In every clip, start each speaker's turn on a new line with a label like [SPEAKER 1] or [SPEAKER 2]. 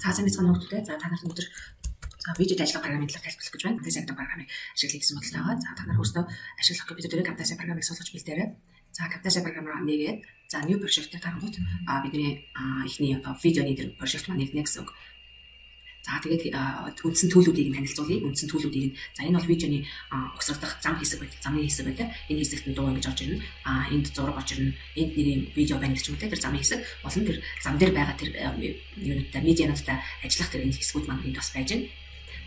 [SPEAKER 1] За сайн мэцхан хүмүүстээ за та нарт өнөөдөр видеод ажиллах програмын талаар тайлбарлах гэж байна. Camtasia гэдэг програмыг ашиглая гэсэн бодлоо байгаа. За та нар өөрсдөө ашиглах компьютерээр Camtasia програмыг суулгаж бэлдээрэй. За Camtasia програмаар нэгээд за new project-ээр тарангуут бидний эхний видеоны тэр project маань нэгнэ гэсэн үг. За тэгээд үндсэн төлөвүүдийг танилцуулъя. Үндсэн төлөвүүдийг за энэ бол видеоны угсрагдах зам хэсэг байдаг. Замын хэсэг байдаг. Энэ хэсэгт нь дуу ингэж орж ирнэ. Энд зураг орж ирнэ. Энд нэрийн видео байна гэж үгтэй. Тэр замын хэсэг болон тэр зам дээр байгаа тэр юунуудтай медиануудтай ажиллах тэр энэ хэсгүүд маань энд бас байж байна.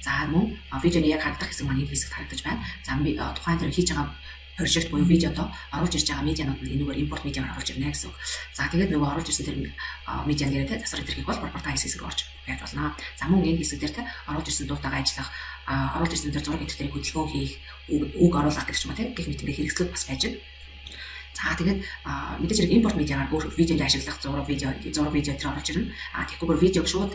[SPEAKER 1] За мөн видеоны яг харагдах хэсэг маань энэ хэсэгт харагдаж байна. За тухайн тэр хийж байгаа project буюу видеод оруулж ирж байгаа медианууд нь энэгээр импорт медиагаар оруулж ирнэ гэсэн үг. За тэгээд нөгөө оруулж ирсэн тэр медиа нэрээ засвар энтерхийг бол пропортай хэсэг орж байж болно. За мөн энэ хэсэг дээр оруулж ирсэн дуутайгаа ажиллах, оруулж ирсэн тэр зураг энтерхийг хөдөлгөөн хийх, үг оруулах гэх юм гэх мэт ингээ хэрэгслүүд бас байж байна. За тэгээд мэдээж хэрэг импорт медиагаар өөр видеонд ашиглах зураг видео тэр оруулж ирнэ. Тэгэхгүйгээр видеог шууд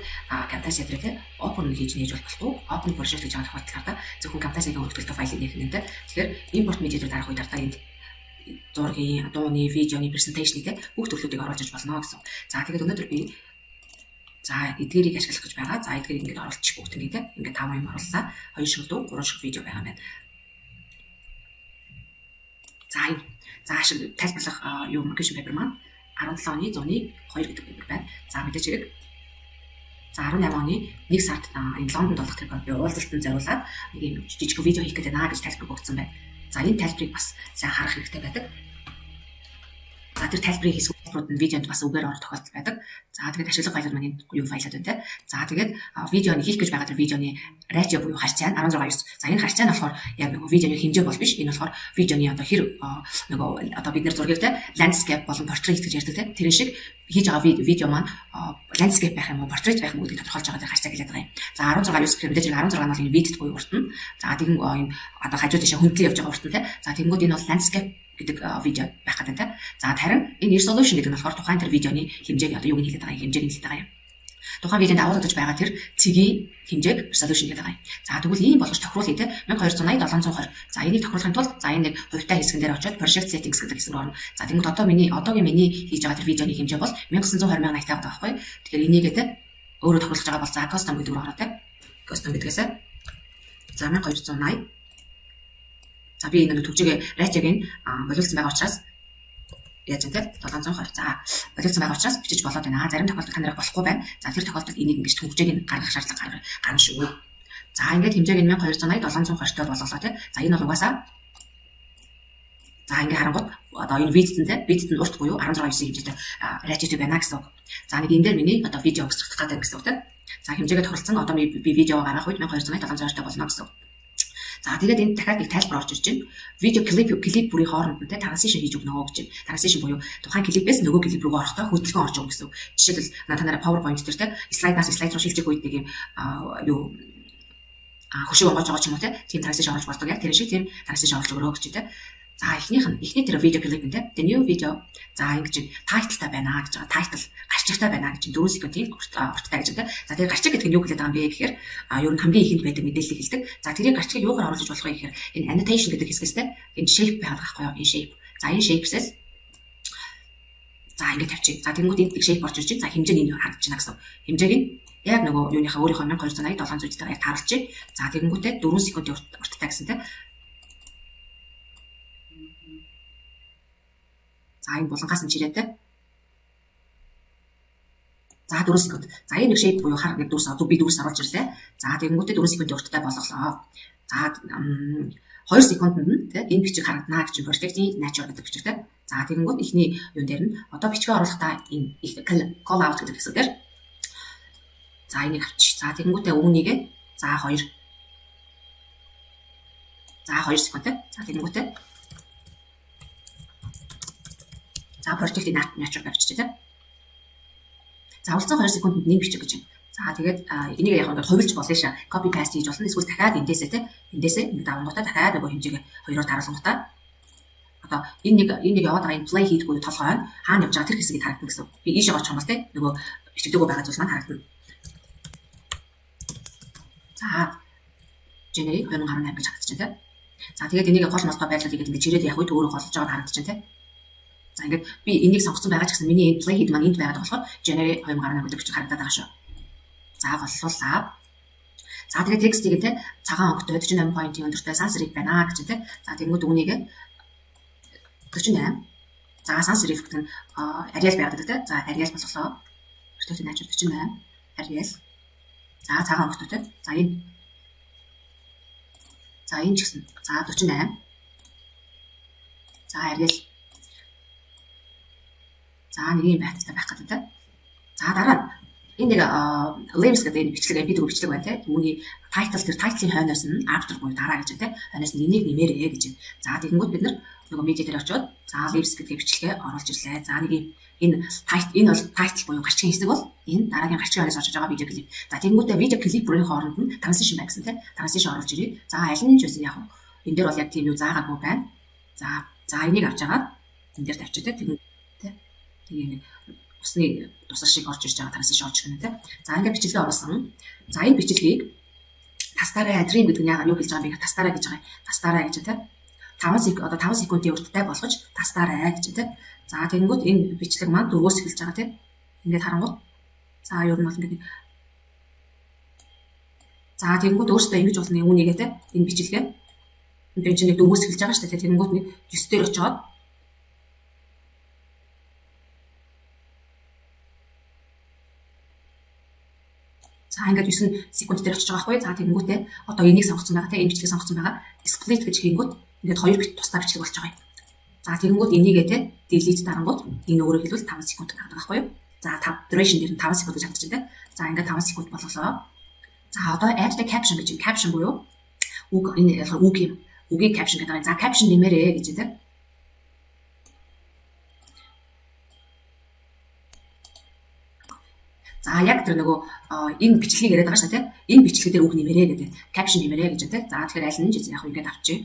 [SPEAKER 1] Camtasia дээр open хийж нээж болохгүй. Open project гэж байгаа тохиолдолд зөвхөн Camtasia-гийн хөгжүүлэлт файлыг нээх нэ. Тэгэхээр импорт медиа дээр дарах үед энд зургийн, дууны, видеоны презентацийг бүх төрлүүдийг оруулж ирж болно гэсэн. За тэгээд өнөөдөр би за эдгээрийг ашиглах гэж байгаа. За эдгээрийг ингээд оруулчих бүгд ингээд 5 юм орууллаа. 2 шиг дуу, 3 шиг видео байгаа юм байна. За ашиг тайлбарлах marketing paper маань 17 оны 100-ны 2 гэдэг paper байна. За мэдээж хэрэг за 18 оны 1 сард энэ Лондонд болох тэр би уулзалтанд зориулаад нэг юм жижиг видео хийх гэдэг наа гэж тайлбар өгсөн байна. За энэ тайлбарыг бас сайн харах хэрэгтэй байдаг. За тэр тайлбарыг хийсгүүд нь видеонд бас үгээр орох тохиолдол байдаг. За тэгээд ашиглах файлууд маань юу файлууд байна те. За тэгээд видеоны хийх гэж байгаа тэр видеоны ratio буюу харьцаа нь 16:9. За энэ харьцаа нь болохоор яг нөгөө видеоны хэмжээ бол биш. Энэ болохоор видеоны одоо хэр нөгөө одоо бид нэр зургийг те landscape болон portrait гэж ярьдаг те. Тэр шиг хийж байгаа видео маань landscape байх юм уу, portrait байх юм уу гэдгийг тодорхойлж байгаа тэр харьцаа хэлээд байгаа юм. За 16:9 гэхээр мэдээж 16 нь бол энэ видео буюу урт нь. За тэгэн энэ одоо хажуу тишээ хөндлөн явж байгаа урт нь те. За тэгэнгүүт энэ бол landscape гэдэг видео байх гэдэг те. За харин энэ resolution гэдэг нь болохоор тухайн тэр видеоны хэмжээг одоо юуг нь хэлээд байгаа юм, хэмжээг нь хэлээд байгаа юм. Тухайн видеонд агуулгаж байгаа тэр цэгийн хэмжээг resolution гэдэг байгаа юм. За тэгвэл ийм болгож тохируулъя те 1280 720. За энийг тохируулахын тулд за энэ нэг хувьтай хэсгэн дээр очиод project settings гэдэг хэсэг рүү орно. За тэгвэл одоогийн миний хийж байгаа тэр видеоны хэмжээ бол 1920 80 байгаа байхгүй. Тэгэхээр энийгээ те өөрөө тохируулж байгаа бол за custom гэдэг рүү ороо те. Custom гэдгээс за 1280. За би энэ төвчгээ ratio-г боловсон байгаа учраас яаж вэ? 720. За боловсон байгаа учраас бичиж болоод байна. Зарим тохиолдолд та нарыг болохгүй байна. За тэр тохиолдолд энийг ингэж хэмжээг нь гаргах шаардлага гарна шүү. За ингээд хэмжээг нь 1280 720-той болголоо тий. За энэ бол угаасаа за ингээд харангуут одоо энэ видеонд урт буюу 16:9 хэмжээтэй ratio байна гэсэн үг. За нэг энэ дээр миний одоо видео өгсөх гэдэг гэсэн үг тий. За хэмжээгээ тохиролцсон одоо би видео гаргах үед 1280 720-той болно гэсэн үг. За тэгээд энэ дахиад нэг тайлбар орж ирж байна. Видео клип бүрийн хооронд нь transition хийж өгнө гэж байна. Transition буюу тухайн клипээс нөгөө клип рүү орохдоо хөдөлгөөн орж өгнө гэсэн үг. Жишээлбэл та нараа PowerPoint дээр те слайдаас слайд руу шилжих үед нэг юм хөшөө онгойж байгаа ч юм уу те тийм transition орж болдог. Яг тэр шиг тийм transition орж өгөрөө гэж те. За эхний тэр видео клип нь те new video за ингэж тайлтай байна гэж байгаа. Тайтл гарчигтай байна гэж 4 секундын урттай гэж те. За тэр гарчиг гэдэг нь юу хэлээд байгаа юм бэ гэхээр ер нь хамгийн ихэнд байдаг мэдээллийг хэлдэг. За тэрийг гарчгийг юугаар оруулж болох вэ гэхээр энэ annotation гэдэг хэсгээс те энэ shape байгаа байхгүй юу? Энэ shape. За энэ shape-сээс за ингэ тавьчих. За тэнгууд энэ shape орж ирж байна. За хэмжээ нь харагдаж байна гэсэн. Хэмжээг нь яг нөгөө юуныхаа өөрийнхөө 1280 700-тэй яг тааруулчих. За тэгэнгүүтээ 4 секундын урттай гэсэн те. За энэ булангаас нь чирээтэй. За 4 секунд. За энэ нэг shape буюу хар нэг дүүс би дүүс оруулж ирлээ. За тэгэнгүүтээ 4 секундын урттай болголоо. За 2 секундэд нь тийм энэ бичиг харагдана гэж project-ийн nature гэдэг бичиг тийм. За тэгэнгүүт ихний юун дээр нь одоо бичгээ оруулахдаа энэ call out гэдэг хэсгээр за энийг авчиж. За тэгэнгүүтээ үүнийгээ за 2 секунд тийм. За тэгэнгүүтээ за project-ийн nature тавьчих тийм. За улцсан 2 секундэд нэг бичих гэж байна. За тэгээд энийг яг ингээд хувилж болно шээ. Copy paste хийж болно. Эсвэл дахиад эндээсээ ингэ давангуудаа дахиад нөгөө хэмжээгээ хоёроор даруулгуудаа одоо энэ нэг яваад байгаа энэ play хийдгүү толгой нь хаана явж байгаа тэр хэсгийг харагдана гэсэн. Би ийшээ очих юм бол тийм нөгөө бичигдэггүй байгаа зүйл маань харагдана. За generate 2018 гэж харагдаж байна тийм. За тэгээд энийг гол молгой байдлуудыг ингээд чирээд явах үед өөрөө голж байгаа харагдаж байна тийм. За ингээд би энийг сонгосон байгаа ч гэсэн миний энэ play head маань энд байгаад болохоор generate 2018 гэдэг бичиг харагдаад байгаа шүү. За боллуулаа. За тэгээд текстийг те цагаан онготой 48 point-ийн өндөртэй sans serif байна гэж те. За тэгмүүд үүнийг 48. За sans serif гэдэг нь Arial байгаад те. За Arial болголоо. 48 Arial. За цагаан онготой те. За энэ. За энэ ч гэсэн. За 48. За Arial. За нэг юм байх гэдэг те. За дараа нь энэ нэг layers гэдэг энэ бичлэг MP4 бичлэг байна те. Үүний title тэр title-ийн хойноос нь after буюу дараа гэж те. Хойноос нь энийг нэмээрээ гэж. За тэгэнгүүт бид нар нөгөө media дээр очиод за layers гэдэг бичлэгээ оруулж ирлээ. За нэг энэ бол title буюу гарчгийн хэсэг бол энэ дараагийн гарчгийн хойноос очиж байгаа видео клип. За тэгэнгүүтээ видео клип бүрийн хооронд нь transition байна гэсэн те. Transition оруулж ирээ. За аль нь ч үгүй яг энэ дээр бол яг тийм юу заагаагүй байна. За энийг авч агаад энэ дээр тавьчих те. Тэгээ усны тусал шиг орж ирж байгаа transition орж ирнэ те. За ингээд бичлэгээ оруулсан. За энэ бичлэгийг тастаараа trim гэдэг нь яагаад юу хэлж байгаа юм бэ? Тастаараа гэж байгаа. Тастаараа гэж те. 5 секундын урттай болгож тастаараа гэж те. За тэгэнгүүт энэ бичлэг маань 4-өөс эхэлж байгаа те. Ингээд харангуут. За юу нь бол ингээд. За тэгэнгүүт өөртөө ингэж болно үүнийгээ те. Энэ бичлэгээ. Энэ чинь 4-өөс эхэлж байгаа шүү дээ. Тэгэнгүүт нэг 9 дээр очиод за ингээд 9 секунд дээр очиж байгаа байхгүй. За тэгэнгүүтээ одоо энийг сонгоцсон байгаа те. Энэ бичлэгийг сонгоцсон байгаа. Split гэж хийнгүүт ингээд хоёр бит тусдаа бичлэг болж байгаа юм. За тэгэнгүүт энийгээ те delete дарангууд энэ өөрөөр хэлбэл 5 секунд гэдэг байгаа байхгүй юу? За 5 duration дээр нь 5 секунд гэж хандчихжээ те. За ингээд 5 секунд болголоо. За одоо add the caption гэж юм. Caption буюу үг энэ үг юм. Үгийг caption гэдэг. За caption нэмээрээ гэж те. За яг тэр нөгөө энэ бичлэгийг яриад байгаа шүү дээ. Энэ бичлэг дээр үг нэмэрээ гэдэг. Caption нэмэрээ гэж тэ. За тэгэхээр аль нь ч яг ингээд авчиг.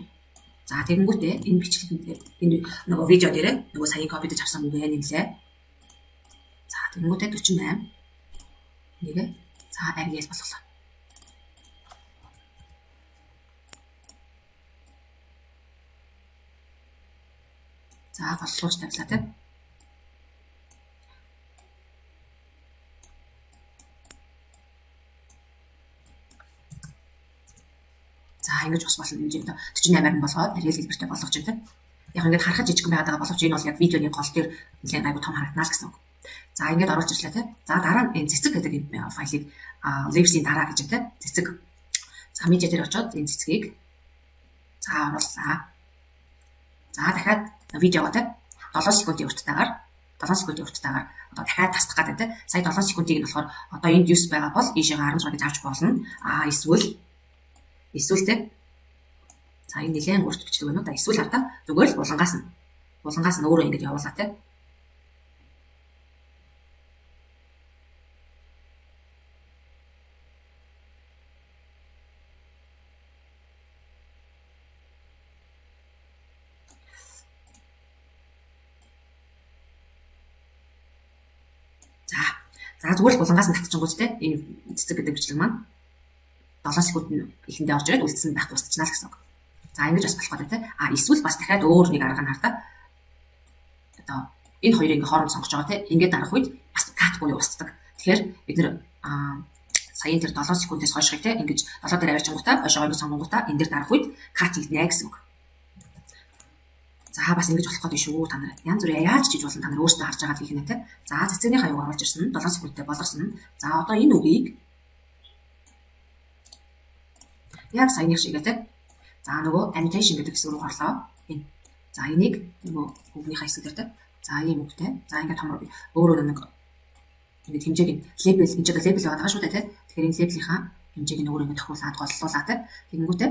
[SPEAKER 1] За тэгэнгүүтээ энэ бичлэгээр энэ нөгөө видео дээр нөгөө саяны копи дэж авсан үг нэмлээ. За тэгэнгүүтээ 48. Нэгэ. За Arial болголоо. За боллооч тавилаа тэ. За ингэж бас болно хэмжээнд 48-аар нь болгоод Arial хэлбэртэй болгож байна. Яг ингээд харахад жижиг байгаа боловч энэ бол яг видеоны гол дээр нэлээд айгу том харагдана л гэсэн үг. За ингээд оруулж ирлээ те. За дараа нь энэ цэцэг гэдэг энэ файлыг layers-ийн дараа гэж те. Цэцэг. За media дээр очиод энэ цэцгийг за орууллаа. За дахиад видеого те 7 секундын урттайгаар одоо дахиад тасдах гэдэг те. Сая 7 секундыг нь болохоор одоо энд use байгаа бол ийшээ 16 гэж авч болно. Эсвэл те. За энэ нэлээд урт бичлэг байна уу да. Эсвэл хата зүгээр л булангаас нь өөрөө ингэж явуулаа те. За зүгээр л булангаас нь татчихгооч те. Энэ цэцэг гэдэг бичлэг маань 7 секунд ихэндээ орж ирээд үлдсэн байх тусчнаа л гэсэн үг. За ингэж бас болох гэдэг те. Эсвэл бас дахиад өөр нэг арга нь хардаа. Одоо энэ хоёрыг ингээ хооронд сонгож байгаа те. Ингээд дарах үед бас кат буюу устдаг. Тэгэхээр бид нэр саяын тэр 7 секундээс хойших те. Ингэж 7 дээр авчингуудаа хойшоо ингэ сонгонгуудаа энэ дээр дарах үед кат хийнэ гэсэн үг. За бас ингэж болох гэдэг шүү та нар. Янз бүр яаж чиж болон та нар өөрсдөө харж байгаа хийх нэ те. За цэцэгнийхаа юг оруулж ирсэн 7 секундтэй болгосон. За одоо энэ үгийг яг саяных шиг те. За нөгөө annotation гэдэг хэсэг рүү орлоо. Энэ. За энийг нөгөө үгнийхаа хэсэг дээр те. За ийм үгтэй. За ингээд томроо өөрөө нэг ингээд хэмжээг нь label хэмжээг label байгаа шүү дээ те. Тэгэхээр энэ label-ийнхаа хэмжээг нь өөрөө ингээд тохируулаад голлуулаа те. Тэгэнгүүтээ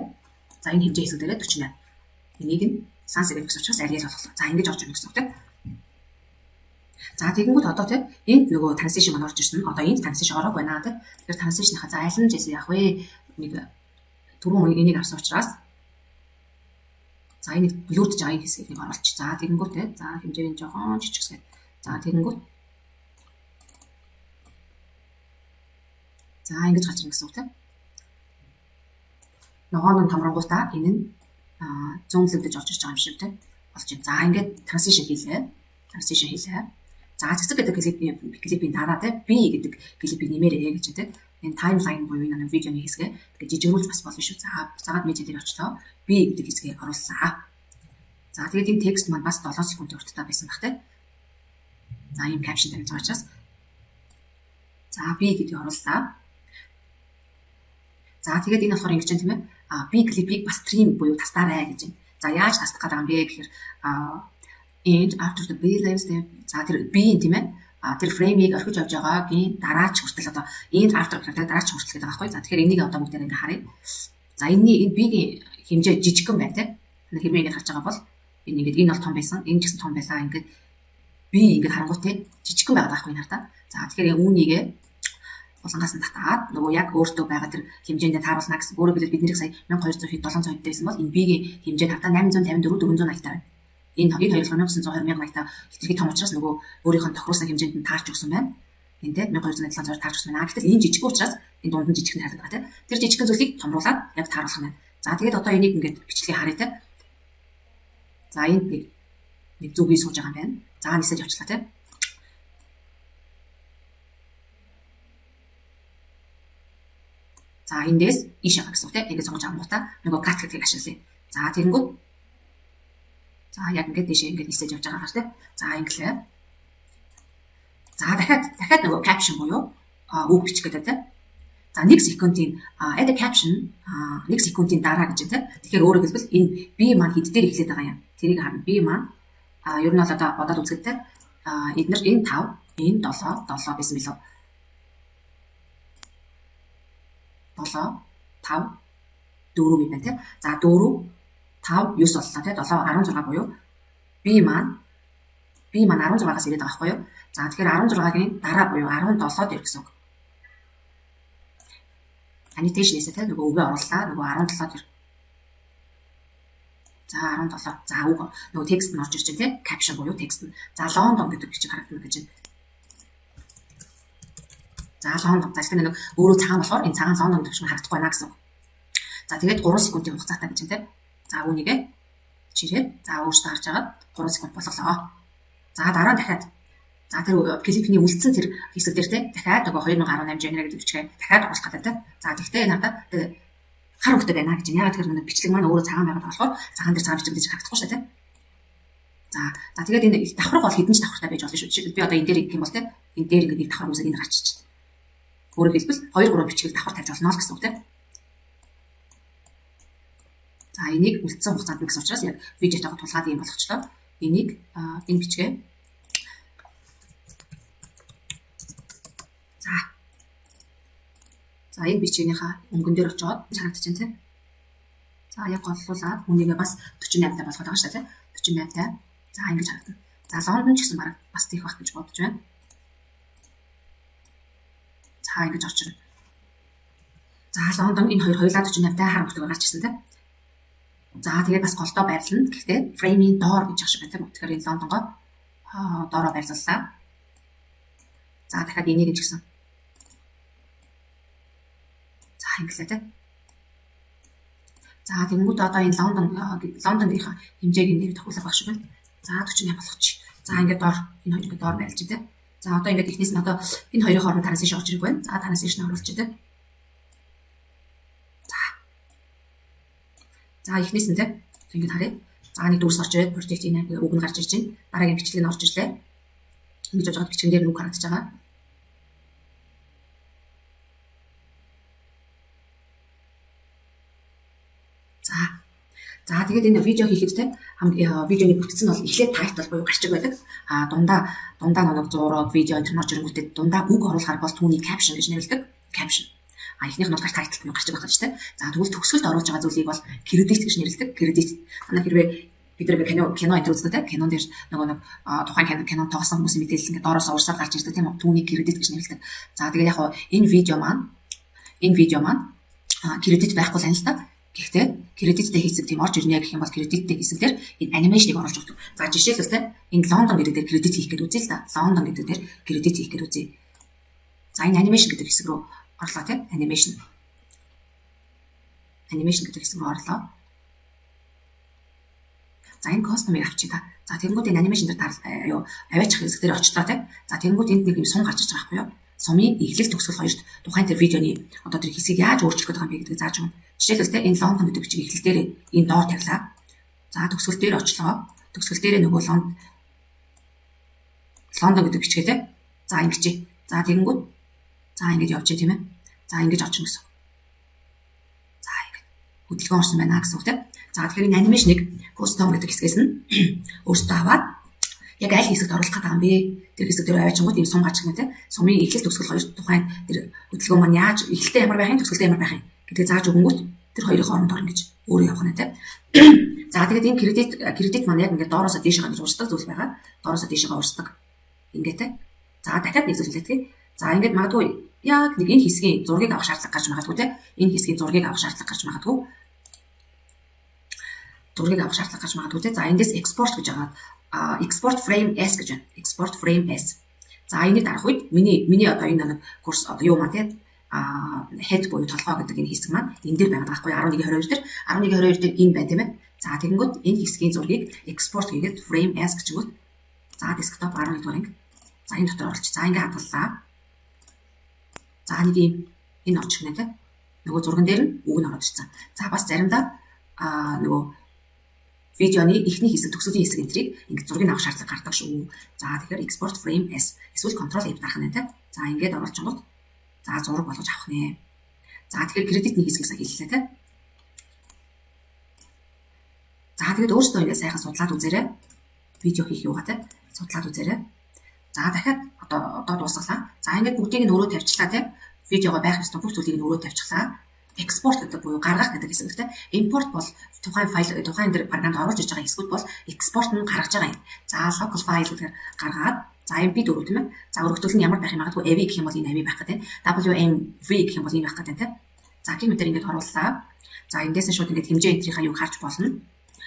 [SPEAKER 1] за энэ хэмжээ хэсэг дээрээ 48. Энийг нь sans serif гэж учраас Arial болголоо. За ингэж орж ирнэ гэсэн үг те. За тэгэнгүүт одоо те энд нөгөө transition маань орж ирсэн. Одоо энд transition ороог байна те. Тэгэхээр transition-ийнхаа за аль нь жийсэн яах вэ? Нэг түрүүн энийг авсан учраас за энийг блурдж байгаа хэсгийг оруулж. За тэгэнгүүт те. За хэмжээг нь жоохон жижигсгээд. За тэгэнгүүт за ингэж гарч ирнэ гэсэн үг те. Ногоон нь томронгуудаа энэ нь зүүнлэгдэж орж ирж байгаа юм шиг те болж байна. За ингээд transition хийлээ. За цэцэг гэдэг клипийн дараа те B гэдэг клипийг нэмээрээ гэж те. энэ таймлайн буюу энэ видеоны хэсгээ тэгээд жижигрүүлж бас болно шүү. Заагаад медиа дээр очлоо. Би гэдэг хэсгийг орууллаа. За тэгээд энэ текст маань бас 7 секундын урттай байсан баг те. За ийм капшн тавьж байгаа учраас за би гэдгийг орууллаа. За тэгээд энэ болохоор ингэж тийм ээ. Би клипийг бас стрим буюу тастаарай гэж байна. За яаж тасдах гэдэг юм бэ гэхээр and after the B leaves the за тэр B тийм ээ. Тэр фреймийг орхиж явж байгаагийн дараач хүртэл одоо and after гэдэг дараач хүртэл гэдэг байхгүй. За тэгэхээр энийг одоо бүгдээр ингээ харъя. За энэ B-ийн хэмжээ жижигхэн байна тийм. Хэрвээ ингэ харж байгаа бол энэ ингээд энэ бол том байсан. Энэ ч гэсэн том байлаа. Ингээд B ингээд харангуйтай жижигхэн байгаад байхгүй энэ хартаа. За тэгэхээр үүнийгээ булангаас нь татаад нөгөө яг өөртөө байгаа тэр хэмжээндээ тааруулна гэсэн. Өөрөөр хэлбэл бид нэр сая 1200 хэд 700 хэд байсан бол энэ B-ийн хэмжээ хартаа 854 480 байна. Энэ хоёр 1900 2080 та хэтэрхий том учраас нөгөө өөрийнх нь тохируулсан хэмжээнд нь таарч өгсөн байна. Энэ тэ 1200 таарч өгсөн байна. Гэтэл энэ жижиг учраас энэ дунд нь жижиг нь харагдах тийм. Тэр жижигхэн зүйлийг томруулаад яг тааруулах юм байна. За тэгээд одоо энийг ингээд бичлэгийг харъя тийм. За энд нэг зүгийг сууж байгаа юм байна. За нисэж явчлаа тийм. За эндээс иш байгаа гэсэн үг тийм. Ингээд сонгож авангуудаа нөгөө кат гэдгийг ашиглая. За тэгэнгүүт за яг ингээд дэшээ ингээд нисэж явж байгаа хаа тийм. За инглээ. За дахиад нөгөө caption буюу үг бичих гэдэг тийм. За 1 секундын add caption 1 секундын дараа гэж тийм. Тэгэхээр өөрөөр хэлбэл энэ B маань хэд дээр эхлээд байгаа юм. Тэрийг харна. B маань ер нь бол одоо бодоод үзэхдээ эдгээр энэ 5, энэ 7 байсан билүү? 7 5 4 гэх юм тийм. За 4 5 9 боллоо тийм. 7 16 буюу B маань 16-аас ирээд байгаа байхгүй юу? За тэгэхээр 16-гийн дараа буюу 17 дээр гэсэн үг. Annotation хийсэ тийм нөгөө үгээ орууллаа. Нөгөө 17 дээр. За 17. За үг нөгөө текст нь орж ирж байна тийм. Caption буюу текст нь. За London гэдэг бичиг харагдана гэж байна. За London. За тэгэхээр нэг өөрөө цагаан болохоор энэ цагаан London гэдэг шиг харагдахгүй байна гэсэн үг. За тэгээд 3 секундын хугацаатай гэж байна тийм. За үүнийгээ чирээд за өөртөө харж агаад 3 секунд болголоо. За дараа нь дахиад за тэр клипний үлдсэн тэр хэсэг дээр те дахиад нөгөө 2018 January гэдэг бичгээ дахиад оруулах гэдэг те. За тэгтээ надад хар хөвгтэй байна гэж. Ягаад тэр нэг бичлэг маань өөрөө цагаан байгаад болохоор цагаан дээр цагаан бичлэг гэж харагдахгүй шээ те. За тэгээд энэ давхар бол хэдэн ч давхартай байж болно шүү. Жишээлбэл би одоо энэ дээр гэх юм бол те энэ дээр ингээд нэг давхар үсэг энэ гарчиж. Өөрөөр хэлбэл 2 3 бичгийг давхар тавьж болно гэсэн үг те. За энийг үлдсэн хугацаанд гэсэн учраас яг видеотойгоо тулгаад юм болгочлоо. Энийг энэ бичгээ за энэ бичгийнхаа өнгөн дээр очиод харагдаж байна тийм. За яг голлуулаад үнийгээ бас 48 таа болгоод байгаа шүү дээ тийм. 48 таа. За ингэж харагдана. За Лондон ч гэсэн баг бас тийх байх гэж бодож байна. За ингэж орж ирнэ. За Лондон энэ хоёулаа 48 таа хар хөлтөөр гарч ирсэн тийм. За тэгээд бас голдоо байрлана. Гэхдээ фреймийн доор гэж ах шиг байна тийм. Тэгэхээр энэ Лондонгоо доороо байрлууллаа. За дахиад энийг ч гэсэн инглээ тийм. За тэгэнгүүт одоо энэ Лондонгийнхаа хэмжээг нэр тохиолох байх шиг байна. За 48 болгочих. За ингээд доор энэ хоёрыг доор байлж тийм. За одоо ингээд ихнээс нь одоо энэ хоёрын хооронд тараас иш орж ирэх байна. За тараас иш нь оруулчих тийм. За ихнээс нь тийм. Ингээд харъя. За нэг дүүрс орж ирээд project энэ үг нь гарч ирж байна. Дараагийн бичлэг нь орж ирлээ. Ингэж болж байгаа бичгэн дээр нүг харагдаж байгаа. За тэгээд энэ видео хийхэд те видеоны бүтцэн бол эхлээд тайтл буюу гарчиг байдаг. Дундаа нэг зураг, видео энэ орж ирэнгүүтээ дундаа үг оруулахаар бол түүний caption гэж нэрлэдэг. Caption. Эхнийх нь бол тайтл буюу гарчиг байх гэж те. За тэгвэл төгсгөлд оруулж байгаа зүйлийг бол credit гэж нэрлэдэг. Credit. Танаа хэрвээ бид нэг кино энэ үздэг те. Кинон дээр нөгөө нэг тухайн кинон тоосон хүмүүсийн мэдээлэл ингээд доороос уурсаад гарч ирдэг тийм үү? Түүний credit гэж нэрлэдэг. За тэгээд яг энэ видео маань credit байхгүй л анил та. Гэхдээ кредиттэй хэсэг тийм орж ирнэ гэх юм бол кредиттэй хэсгээр энэ анимашныг оруулж өгдөг. За жишээлбэл те энэ Лондон гэдэг дээр кредит хийх гэдэг үзье л да. Лондон гэдэг дээр кредит хийх гэдэг үзье. За энэ анимашн гэдэг хэсэг рүү орлоо те. Анимашн гэдэг хэсэг рүү орлоо. За энэ костомыг авчи та. За тэгэнгүүт энэ анимашн дээр аваачих хэсэг дээр очлоо те. За тэгэнгүүт энд нэг юм сум гарч ирж байгаа байхгүй юу? сумын эхлэл төгсгөл хоёрт тухайн тэр видеоны одоо тэр хэсгийг яаж өөрчлөх гэдэг юм бэ гэдгийг зааж өгнө. Жишээлбэл энэ Лондон гэдэг бичиг эхлэл дээр энэ доор тавилаа. За төгсгөл дээр очлоо. Төгсгөл дээр нөгөө Лондон гэдэг бичгээтэй. За ингэж. За тэгэнгүүт за ингэж явж тийм ээ. За ингэж очно гэсэн. За ингэж хөдөлгөөн орсон байна гэсэн үг тийм. За тэгэхээр энэ анимашныг custom гэдэг хэсгээс нь өөртөө аваад яг аль хэсэгт оруулах гэдэг юм бэ? Тэр хэсэг дээр аваачингууд ийм сум гарч ирнэ тийм. Сумын эхлэл төгсгөл хоёр тухайн тэр хөдөлгөөн маань яаж эхлэлтэй ямар байх юм, төгсгөлтэй ямар байх юм гэдгийг зааж өгөнгүүт тэр хоёрын хооронд орно гэж өөрөө явах нь тийм. За тэгээд энэ кредит маань яг ингээд доороосоо дээшээ гэж уурсдаг зүйл байгаа. Доороосоо дээшээ уурсдаг. Ингээд тийм. За дахиад нэг зүйл хэлээ. За ингээд магадгүй яг нэг энэ хэсгийн зургийг авах шаардлага гарч магадгүй тийм. Энэ хэсгийн зургийг авах шаардлага гарч магадгүй. За эндээс export гэж байгаа. Export frame S гэж байна. Export frame S. За энийг дарах үед миний одоо энэ нэг курс одоо юу маань тийм head буюу толгой гэдэг энэ хэсэг маань энэ дээр байгаа байхгүй 11:22 дээр 11:22 дээр энэ байна тийм ээ. За тэгэнгүүт энэ хэсгийн зургийг export хийгээд frame S гэж өгвөл за desktop 11 дугаар анги. За энэ дотор оруулчих. За ингээ хадгаллаа. За нэг юм энэ очих нэ тийм. Нөгөө зурган дээр нь үг нь ороод ирсэн. За бас заримдаа нөгөө видеоны эхний хэсэг төгсгөлийн хэсэг энтрийг ингээд зургийг авах шаардлага гардаг шүү. За тэгэхээр export frame S эсвэл control F дарах нь тийм. За ингээд оруулж байгаа. За зураг болгож авах нэ. За тэгэхээр кредитний хэсгийг сая хэллээ тийм. За тэгээд өөрсдөө ингээд сайхан судлаад үзээрэй. Видео хийх юугаа тийм. Судлаад үзээрэй. За дахиад одоо дуусгалаа. За ингээд бүгдийг нь өөрөө тавьчлаа тийм. Видеого байх ёстой бүх зүйлийг нь өөрөө тавьчихлаа. Export гэдэг буюу гаргах гэдэг хэсэг тийм. Import бол тухайн файл тухайн дээр програмд оруулж иж байгаа хэсгүүд бол export нь гаргаж байгаа юм. За local file гэхээр гаргаад за MP4 тийм ээ. За өргөтөл нь ямар байх юм магадгүй AV гэх юм бол энэ AV байх гэдэг. WMV гэх юм бол энэ байх гэдэг тийм. За тийм үгээр ингээд орууллаа. За эндээс нь шууд ингээд хэмжээ энтрийнхаа юг харж болно.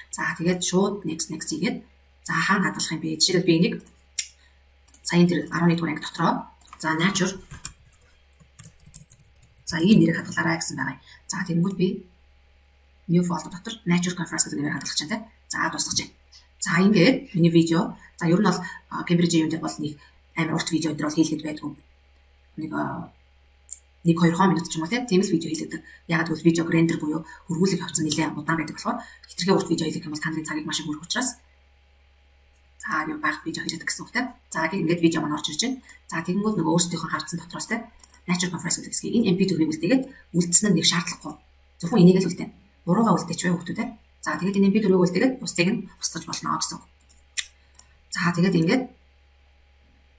[SPEAKER 1] За тэгээд шууд next хийгээд за хаана хадгалах юм бэ? Жишээлбэл би энийг саяын тэр 11 дугаар анги дотроо за nature за ийм нэрийг хадгалаарай гэсэн байгаа. За тэгэнгүүт би new folder дотор nature conference гэдэг нэрийг хадгалж байна те. За дуусгаж байна. За ингээд миний видео за ер нь бол Cambridge юм дээр бол нэг амар урт видео дээр бол хийлгээд байдгүй. Нэг 1-2 минут ч юм уу тийм л видео хийлээд. Яг тэгвэл видео рендер буюу хөрвүүлэг явуулсан нэлээд удаан байдаг болохоор хэтэрхий урт видео хийх юм бол таны цагийг маш их өргөх учраас за юу баг видео хийдэг гэсэн үг те. За ингээд видео маань орж ирж байна. За тэгэнгүүт нөгөө өөрсдийнхөө хардсан дотроос те Nature Conference гэдэг хэсгийг энэ MP4-ийг үлдээгээд үлдсэн нь нэг шаардлахгүй. Зөвхөн энийг л үлдээн. Буруугаа үлдээч бай хүмүүстээ. За тэгээд энэ MP4-ийг үлдээгээд бусдыг нь устгаж болно гэсэн. За тэгээд ингээд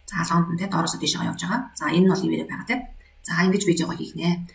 [SPEAKER 1] за Лондон те доороос дээшээ явж байгаа. За энэ нь бол ивэрэ байгаа те. За ингэж видеого хийх нэ.